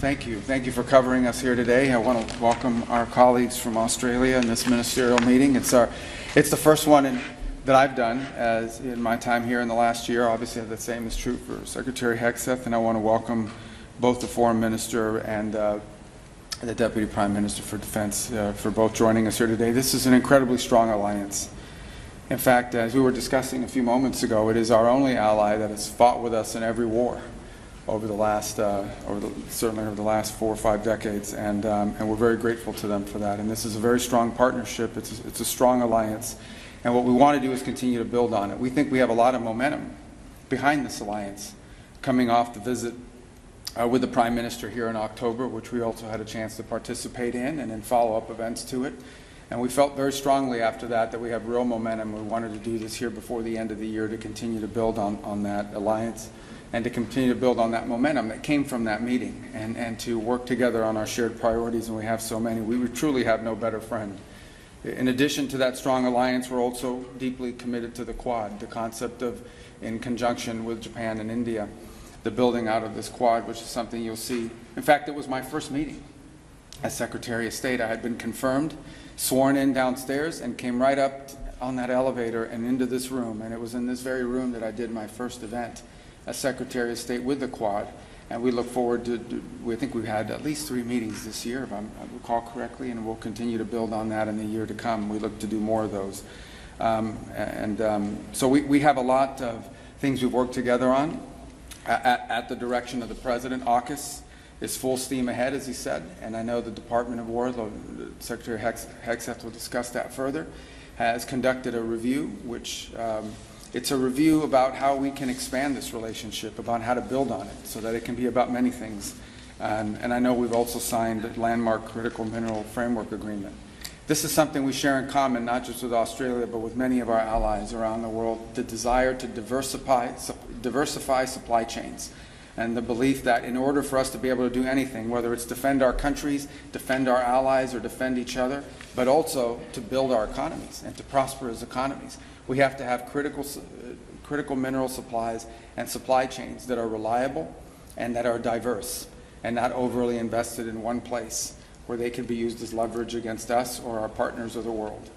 Thank you. Thank you for covering us here today. I want to welcome our colleagues from Australia in this ministerial meeting. It's the first one that I've done as in my time here in the last year. Obviously, the same is true for Secretary Hegseth, and I want to welcome both the Foreign Minister and the Deputy Prime Minister for Defense for both joining us here today. This is an incredibly strong alliance. In fact, as we were discussing a few moments ago, it is our only ally that has fought with us in every war over the last, certainly over the last 4 or 5 decades, and we're very grateful to them for that. And this is a very strong partnership. It's a strong alliance, and what we want to do is continue to build on it. We think we have a lot of momentum behind this alliance, coming off the visit with the Prime Minister here in October, which we also had a chance to participate in, and in follow-up events to it. And we felt very strongly after that we have real momentum. We wanted to do this here before the end of the year to continue to build on that alliance and to continue to build on that momentum that came from that meeting and to work together on our shared priorities, and we have so many. We truly have no better friend. In addition to that strong alliance, we're also deeply committed to the Quad, the concept of, in conjunction with Japan and India, the building out of this Quad, which is something you'll see. In fact, it was my first meeting as Secretary of State. I had been confirmed, sworn in downstairs, and came right up on that elevator and into this room. And it was in this very room that I did my first event as Secretary of State with the Quad. And we look forward to, I think we've had at least 3 meetings this year, if I recall correctly, and we'll continue to build on that in the year to come. We look to do more of those. So we have a lot of things we've worked together on at the direction of the President. AUKUS is full steam ahead, as he said, and I know the Department of War, Secretary Hegseth will discuss that further, has conducted a review, which it's a review about how we can expand this relationship, about how to build on it, so that it can be about many things. And I know we've also signed a landmark critical mineral framework agreement. This is something we share in common, not just with Australia, but with many of our allies around the world, the desire to diversify supply chains, and the belief that in order for us to be able to do anything, whether it's defend our countries, defend our allies, or defend each other, but also to build our economies and to prosper as economies, we have to have critical mineral supplies and supply chains that are reliable and that are diverse and not overly invested in one place where they can be used as leverage against us or our partners of the world.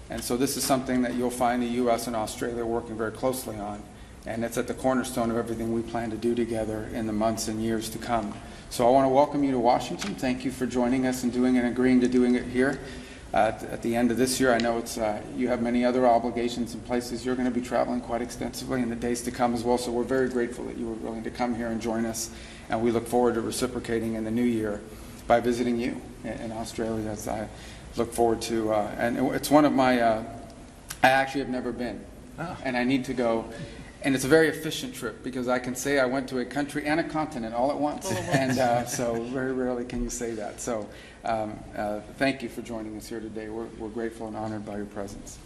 And so this is something that you'll find the U.S. and Australia working very closely on, and it's at the cornerstone of everything we plan to do together in the months and years to come. So I want to welcome you to Washington. Thank you for joining us and agreeing to doing it here at the end of this year. I know it's you have many other obligations and places. You're going to be traveling quite extensively in the days to come as well, so we're very grateful that you were willing to come here and join us, and we look forward to reciprocating in the new year by visiting you in Australia, as I look forward to. And it's one of my, I actually have never been, and I need to go. And it's a very efficient trip, because I can say I went to a country and a continent all at once. And so very rarely can you say that. So thank you for joining us here today. We're grateful and honored by your presence.